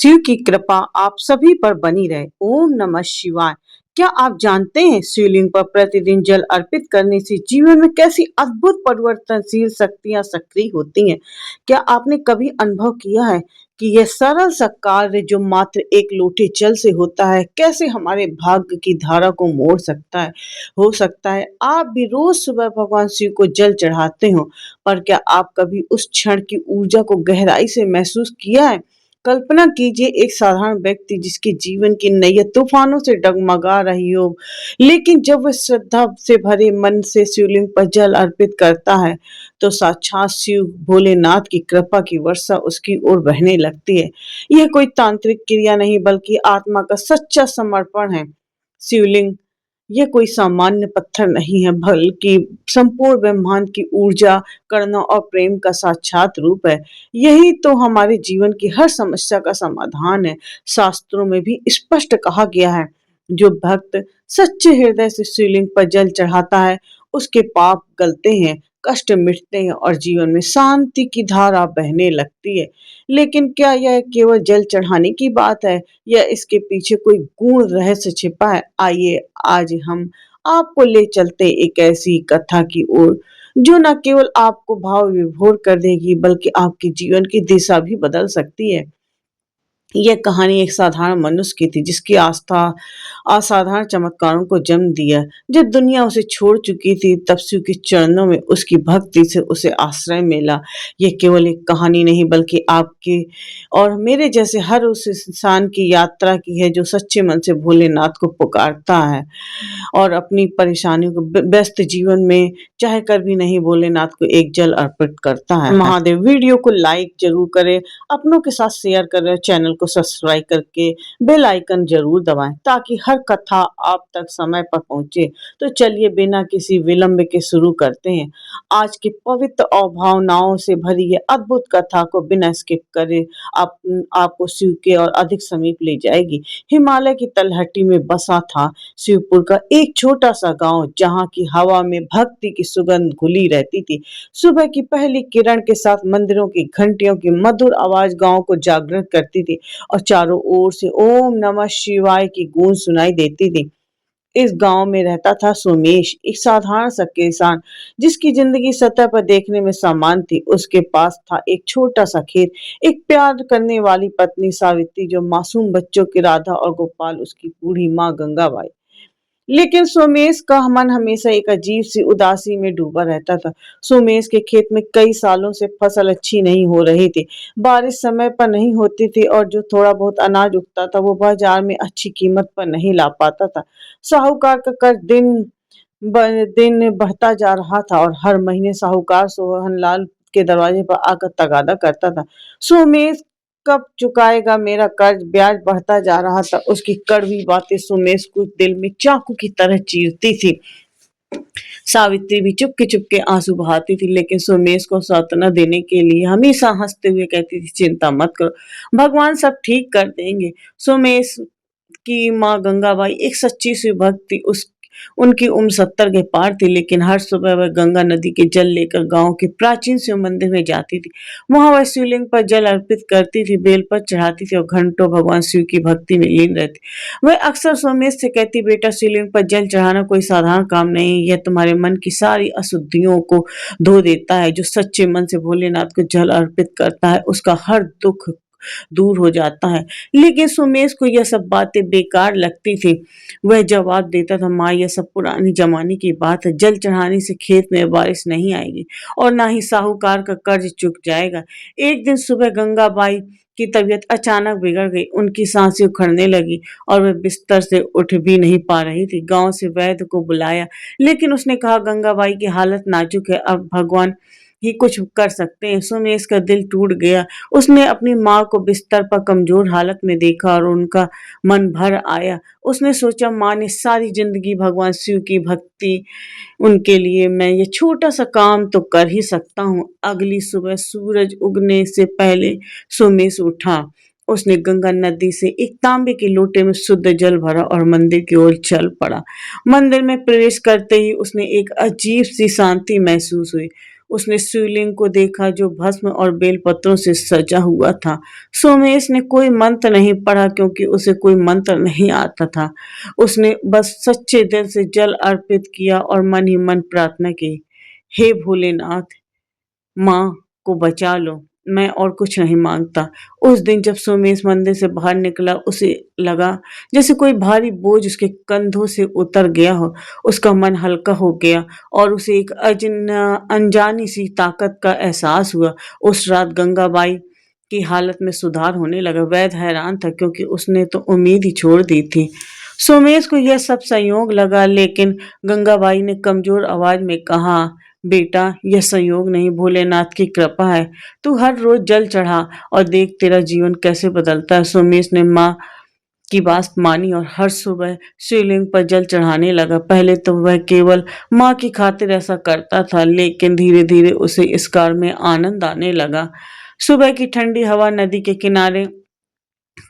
शिव की कृपा आप सभी पर बनी रहे। ओम नमः शिवाय। क्या आप जानते हैं शिवलिंग पर प्रतिदिन जल अर्पित करने से जीवन में कैसी अद्भुत परिवर्तनशील शक्तियां सक्रिय होती हैं? क्या आपने कभी अनुभव किया है कि यह सरल सा कार्य जो मात्र एक लोटे जल से होता है, कैसे हमारे भाग्य की धारा को मोड़ सकता है? हो सकता है आप भी रोज सुबह भगवान शिव को जल चढ़ाते हो, पर क्या आप कभी उस क्षण की ऊर्जा को गहराई से महसूस किया है? कल्पना कीजिए एक साधारण व्यक्ति जिसके जीवन की नैया तूफानों से डगमगा रही हो, लेकिन जब वह श्रद्धा से भरे मन से शिवलिंग पर जल अर्पित करता है, तो साक्षात शिव भोलेनाथ की कृपा की वर्षा उसकी ओर बहने लगती है। यह कोई तांत्रिक क्रिया नहीं बल्कि आत्मा का सच्चा समर्पण है। शिवलिंग ये कोई सामान्य पत्थर नहीं है, बल्कि संपूर्ण ब्रह्मांड की ऊर्जा, करुणा और प्रेम का साक्षात रूप है। यही तो हमारे जीवन की हर समस्या का समाधान है। शास्त्रों में भी स्पष्ट कहा गया है, जो भक्त सच्चे हृदय से शिवलिंग पर जल चढ़ाता है, उसके पाप गलते हैं, कष्ट मिटते हैं और जीवन में शांति की धारा बहने लगती है। लेकिन क्या यह केवल जल चढ़ाने की बात है या इसके पीछे कोई गूढ़ रहस्य छिपा है? आइए आज हम आपको ले चलते एक ऐसी कथा की ओर जो न केवल आपको भाव विभोर कर देगी बल्कि आपके जीवन की दिशा भी बदल सकती है। यह कहानी एक साधारण मनुष्य की थी जिसकी आस्था असाधारण चमत्कारों को जन्म दिया। जब दुनिया उसे छोड़ चुकी थी तब शिव के चरणों में उसकी भक्ति से उसे आश्रय मिला। यह केवल एक कहानी नहीं बल्कि आपके और मेरे जैसे हर उस इंसान की यात्रा की है जो सच्चे मन से भोलेनाथ को पुकारता है और अपनी परेशानियों को व्यस्त जीवन में चाहे कर भी नहीं भोलेनाथ को एक जल अर्पित करता है। महादेव। वीडियो को लाइक जरूर करें, अपनों के साथ शेयर करें, चैनल को सब्सक्राइब करके बेल आइकन जरूर दबाएं ताकि हर कथा आप तक समय पर पहुंचे। तो चलिए बिना किसी विलंब के शुरू करते हैं आज की पवित्र और भावनाओं से भरी ये अद्भुत कथा को बिना स्किप करे आपको शिव के और अधिक समीप ले जाएगी। हिमालय की तलहटी में बसा था शिवपुर का एक छोटा सा गांव, जहां की हवा में भक्ति की सुगंध घुली रहती थी। सुबह की पहली किरण के साथ मंदिरों की घंटियों की मधुर आवाज गांव को जागृत करती थी और चारों ओर से ओम नमः शिवाय की गूंज सुनाई देती थी। इस गांव में रहता था सोमेश, एक साधारण सा किसान जिसकी जिंदगी सतह पर देखने में सामान्य थी। उसके पास था एक छोटा सा खेत, एक प्यार करने वाली पत्नी सावित्री, जो मासूम बच्चों की राधा और गोपाल उसकी बूढ़ी माँ गंगाबाई। लेकिन सोमेश का मन हमेशा एक अजीब सी उदासी में डूबा रहता था। सोमेश के खेत में कई सालों से फसल अच्छी नहीं हो रही थी, बारिश समय पर नहीं होती थी और जो थोड़ा बहुत अनाज उगता था वो बाजार में अच्छी कीमत पर नहीं ला पाता था। साहूकार का कर्ज दिन बढ़ता जा रहा था और हर महीने साहूकार सोहनलाल के दरवाजे पर आकर तगादा करता था। सोमेश कब चुकाएगा मेरा कर्ज? ब्याज बढ़ता जा रहा था। उसकी कड़वी बातें सोमेश को दिल में चाकू की तरह चीरती थी। सावित्री भी चुपके चुपके आंसू बहाती थी, लेकिन सोमेश को सांत्वना देने के लिए हमेशा हंसते हुए कहती थी, चिंता मत करो, भगवान सब ठीक कर देंगे। सोमेश की माँ गंगाबाई एक सच्ची सी भक्त थी। उस उनकी उम्र 70 के पार थी, लेकिन हर सुबह वह गंगा नदी के जल लेकर गांव के प्राचीन शिव मंदिर में जाती थी। वहां वह शिवलिंग पर जल अर्पित करती थी, बेलपत्र चढ़ाती थी और घंटों भगवान शिव की भक्ति में लीन रहती। वह अक्सर सोमेश से कहती, बेटा शिवलिंग पर जल चढ़ाना कोई साधारण काम नहीं, यह तुम्हारे मन की सारी अशुद्धियों को धो देता है। जो सच्चे मन से भोलेनाथ को जल अर्पित करता है उसका हर दुख दूर हो जाता है। लेकिन सुमेश को यह सब बातें बेकार लगती थी। वह जवाब देता था, माँ यह सब पुरानी जमाने की बात है, जल चढ़ाने से खेत में बारिश नहीं आएगी और ना ही साहूकार का कर्ज चुक जाएगा। एक दिन सुबह गंगाबाई की तबीयत अचानक बिगड़ गई। उनकी सांसें उखड़ने लगी और वह बिस्तर से उठ भी नहीं पा रही थी। गांव से वैद्य को बुलाया, लेकिन उसने कहा गंगाबाई की हालत नाजुक है, अब भगवान ही कुछ कर सकते हैं। सुमेश का दिल टूट गया। उसने अपनी माँ को बिस्तर पर कमजोर हालत में देखा और उनका मन भर आया। उसने सोचा, माँ ने सारी जिंदगी भगवान शिव की भक्ति, उनके लिए मैं ये छोटा सा काम तो कर ही सकता हूँ। अगली सुबह सूरज उगने से पहले सुमेश उठा। उसने गंगा नदी से एक तांबे के लोटे में शुद्ध जल भरा और मंदिर की ओर चल पड़ा। मंदिर में प्रवेश करते ही उसने एक अजीब सी शांति महसूस हुई। उसने शिवलिंग को देखा जो भस्म और बेलपत्रों से सजा हुआ था। सोमेश ने कोई मंत्र नहीं पढ़ा क्योंकि उसे कोई मंत्र नहीं आता था। उसने बस सच्चे दिल से जल अर्पित किया और मन ही मन प्रार्थना की, हे भोलेनाथ, माँ को बचा लो, मैं और कुछ नहीं मांगता। उस दिन जब सोमेश मंदिर से बाहर निकला, उसे लगा जैसे कोई भारी बोझ उसके कंधों से उतर गया हो। उसका मन हल्का हो गया और उसे एक अनजानी सी ताकत का एहसास हुआ। उस रात गंगाबाई की हालत में सुधार होने लगा। वैद्य हैरान था क्योंकि उसने तो उम्मीद ही छोड़ दी थी। सोमेश को यह सब संयोग लगा, लेकिन गंगाबाई ने कमजोर आवाज में कहा, बेटा, यह संयोग नहीं, भोलेनाथ की कृपा है। तू हर रोज जल चढ़ा और देख तेरा जीवन कैसे बदलता है। सोमेश ने माँ की बात मानी और हर सुबह शिवलिंग पर जल चढ़ाने लगा। पहले तो वह केवल माँ की खातिर ऐसा करता था, लेकिन धीरे धीरे उसे इस कार्य में आनंद आने लगा। सुबह की ठंडी हवा, नदी के किनारे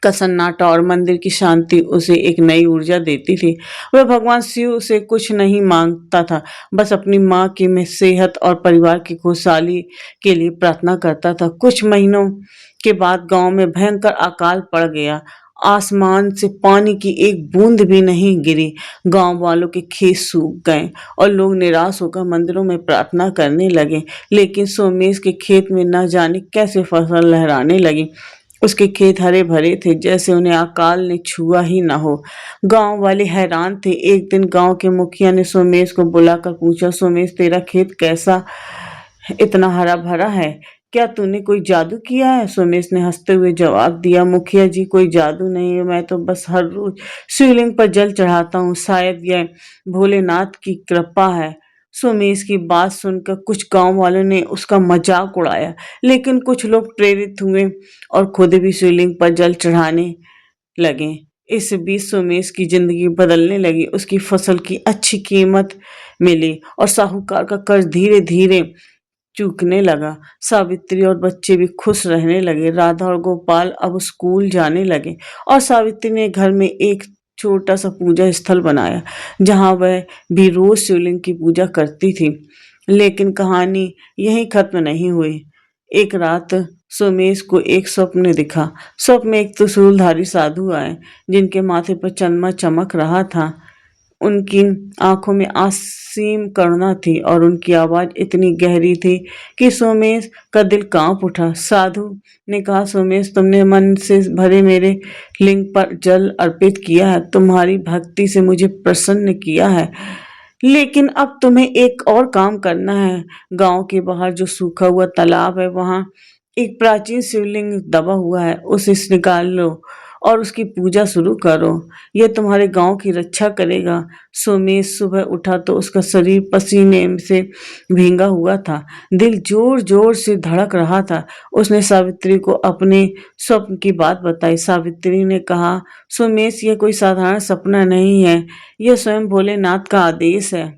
का सन्नाटा और मंदिर की शांति उसे एक नई ऊर्जा देती थी। वह भगवान शिव से कुछ नहीं मांगता था, बस अपनी माँ की में सेहत और परिवार की खुशहाली के लिए प्रार्थना करता था। कुछ महीनों के बाद गांव में भयंकर अकाल पड़ गया। आसमान से पानी की एक बूंद भी नहीं गिरी। गांव वालों के खेत सूख गए और लोग निराश होकर मंदिरों में प्रार्थना करने लगे। लेकिन सोमेश के खेत में न जाने कैसे फसल लहराने लगी। उसके खेत हरे भरे थे, जैसे उन्हें अकाल ने छुआ ही न हो। गांव वाले हैरान थे। एक दिन गांव के मुखिया ने सोमेश को बुलाकर पूछा, सोमेश, तेरा खेत कैसा इतना हरा भरा है? क्या तूने कोई जादू किया है? सोमेश ने हंसते हुए जवाब दिया, मुखिया जी, कोई जादू नहीं है, मैं तो बस हर रोज शिवलिंग पर जल चढ़ाता हूँ। शायद यह भोलेनाथ की कृपा है। सोमेश की बात सुनकर कुछ गांव वालों ने उसका मजाक उड़ाया, लेकिन कुछ लोग प्रेरित हुए और खुद भी शिवलिंग पर जल चढ़ाने लगे। इस बीच सोमेश की जिंदगी बदलने लगी। उसकी फसल की अच्छी कीमत मिली और साहूकार का कर्ज धीरे धीरे चूकने लगा। सावित्री और बच्चे भी खुश रहने लगे। राधा और गोपाल अब स्कूल जाने लगे और सावित्री ने घर में एक छोटा सा पूजा स्थल बनाया जहां वह भी रोज शिवलिंग की पूजा करती थी। लेकिन कहानी यहीं खत्म नहीं हुई। एक रात सोमेश को एक स्वप्न दिखा। स्वप्न में एक त्रिशूलधारी साधु आए जिनके माथे पर चंद्रमा चमक रहा था। उनकी आंखों में असीम करुणा थी और उनकी आवाज इतनी गहरी थी कि सोमेश का दिल कांप उठा। साधु ने कहा, सोमेश, तुमने मन से भरे मेरे लिंग पर जल अर्पित किया है, तुम्हारी भक्ति से मुझे प्रसन्न किया है, लेकिन अब तुम्हें एक और काम करना है। गांव के बाहर जो सूखा हुआ तालाब है, वहां एक प्राचीन शिवलिंग दबा हुआ है, उसे निकाल लो और उसकी पूजा शुरू करो। यह तुम्हारे गांव की रक्षा करेगा। सोमेश सुबह उठा तो उसका शरीर पसीने से भींगा हुआ था। दिल जोर जोर से धड़क रहा था। उसने सावित्री को अपने स्वप्न की बात बताई। सावित्री ने कहा, सोमेश, यह कोई साधारण सपना नहीं है, यह स्वयं भोलेनाथ का आदेश है,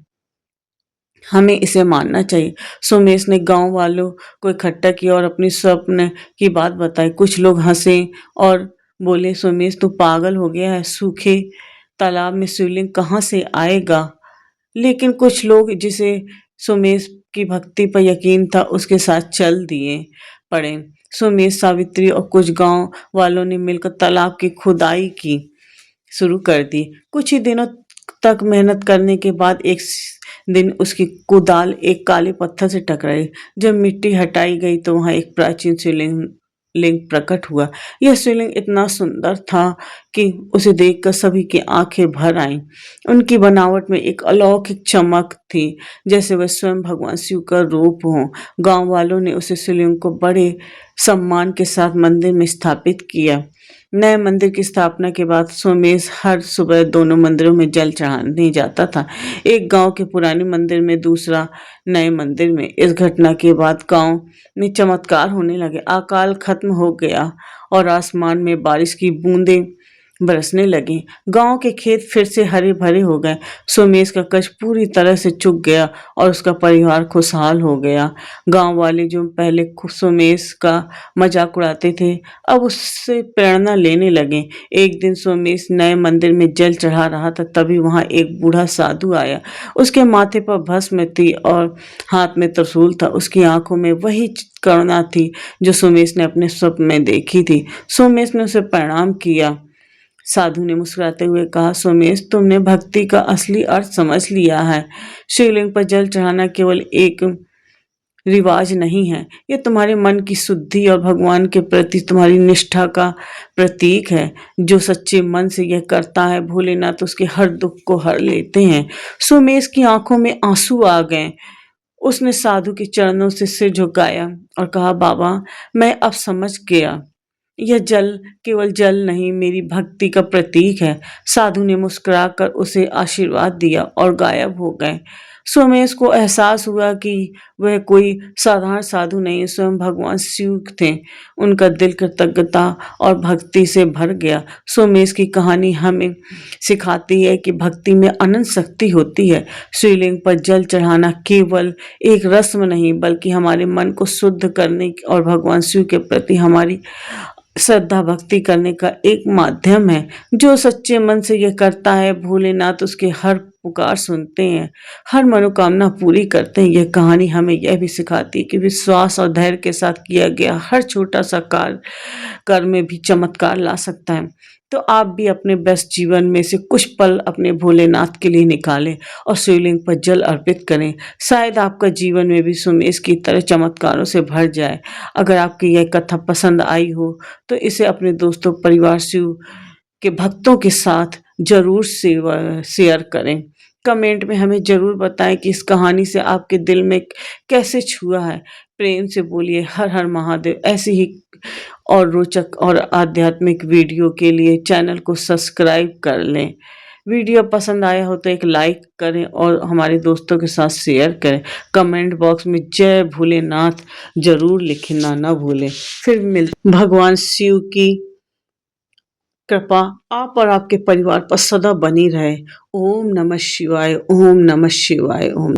हमें इसे मानना चाहिए। सोमेश ने गांव वालों को इकट्ठा किया और अपनी स्वप्न की बात बताई। कुछ लोग हंसे और बोले, सोमेश, तू पागल हो गया है, सूखे तालाब में शिवलिंग कहाँ से आएगा? लेकिन कुछ लोग जिसे सोमेश की भक्ति पर यकीन था उसके साथ चल दिए पड़े। सोमेश, सावित्री और कुछ गांव वालों ने मिलकर तालाब की खुदाई की शुरू कर दी। कुछ ही दिनों तक मेहनत करने के बाद एक दिन उसकी कुदाल एक काले पत्थर से टकराई। जब मिट्टी हटाई गई तो वहां एक प्राचीन शिवलिंग लिंग प्रकट हुआ। यह शिवलिंग इतना सुंदर था कि उसे देखकर सभी की आंखें भर आईं। उनकी बनावट में एक अलौकिक चमक थी, जैसे वह स्वयं भगवान शिव का रूप हो। गांव वालों ने उसे शिवलिंग को बड़े सम्मान के साथ मंदिर में स्थापित किया। नए मंदिर की स्थापना के बाद सोमेश हर सुबह दोनों मंदिरों में जल चढ़ाने जाता था, एक गांव के पुराने मंदिर में, दूसरा नए मंदिर में। इस घटना के बाद गांव में चमत्कार होने लगे। अकाल खत्म हो गया और आसमान में बारिश की बूंदें बरसने लगी। गांव के खेत फिर से हरे भरे हो गए। सोमेश का कष्ट पूरी तरह से चुक गया और उसका परिवार खुशहाल हो गया। गांव वाले जो पहले सोमेश का मजाक उड़ाते थे, अब उससे प्रेरणा लेने लगे। एक दिन सोमेश नए मंदिर में जल चढ़ा रहा था, तभी वहां एक बूढ़ा साधु आया। उसके माथे पर भस्म थी और हाथ में त्रिशूल था। उसकी आंखों में वही करुणा थी जो सोमेश ने अपने स्वप्न में देखी थी। सोमेश ने उसे प्रणाम किया। साधु ने मुस्कुराते हुए कहा, सोमेश, तुमने भक्ति का असली अर्थ समझ लिया है। शिवलिंग पर जल चढ़ाना केवल एक रिवाज नहीं है, ये तुम्हारे मन की शुद्धि और भगवान के प्रति तुम्हारी निष्ठा का प्रतीक है। जो सच्चे मन से यह करता है, भोलेनाथ उसके हर दुख को हर लेते हैं। सोमेश की आंखों में आंसू आ गए। उसने साधु के चरणों से सिर झुकाया और कहा, बाबा, मैं अब समझ गया। यह जल केवल जल नहीं, मेरी भक्ति का प्रतीक है। साधु ने मुस्कुराकर उसे आशीर्वाद दिया और गायब हो गए। सोमेश को एहसास हुआ कि वह कोई साधारण साधु नहीं, स्वयं भगवान शिव थे। उनका दिल कृतज्ञता और भक्ति से भर गया। सोमेश की कहानी हमें सिखाती है कि भक्ति में अनंत शक्ति होती है। शिवलिंग पर जल चढ़ाना केवल एक रस्म नहीं, बल्कि हमारे मन को शुद्ध करने और भगवान शिव के प्रति हमारी श्रद्धा भक्ति करने का एक माध्यम है। जो सच्चे मन से यह करता है, भोलेनाथ उसके हर पुकार सुनते हैं, हर मनोकामना पूरी करते हैं। यह कहानी हमें यह भी सिखाती है कि विश्वास और धैर्य के साथ किया गया हर छोटा सा कार्य कर्म में भी चमत्कार ला सकता है। तो आप भी अपने व्यस्त जीवन में से कुछ पल अपने भोलेनाथ के लिए निकालें और शिवलिंग पर जल अर्पित करें। शायद आपका जीवन में भी सोमेश की तरह चमत्कारों से भर जाए। अगर आपकी यह कथा पसंद आई हो तो इसे अपने दोस्तों, परिवार, शिव के भक्तों के साथ जरूर शेयर करें। कमेंट में हमें जरूर बताएं कि इस कहानी से आपके दिल में कैसे छुआ है। प्रेम से बोलिए हर हर महादेव। ऐसी ही और रोचक और आध्यात्मिक वीडियो के लिए चैनल को सब्सक्राइब कर लें। वीडियो पसंद आया हो तो एक लाइक करें और हमारे दोस्तों के साथ शेयर करें। कमेंट बॉक्स में जय भोलेनाथ जरूर लिखना ना भूलें। फिर भगवान शिव की कृपा आप और आपके परिवार पर सदा बनी रहे। ओम नमः शिवाय, ओम नमः शिवाय, ओम।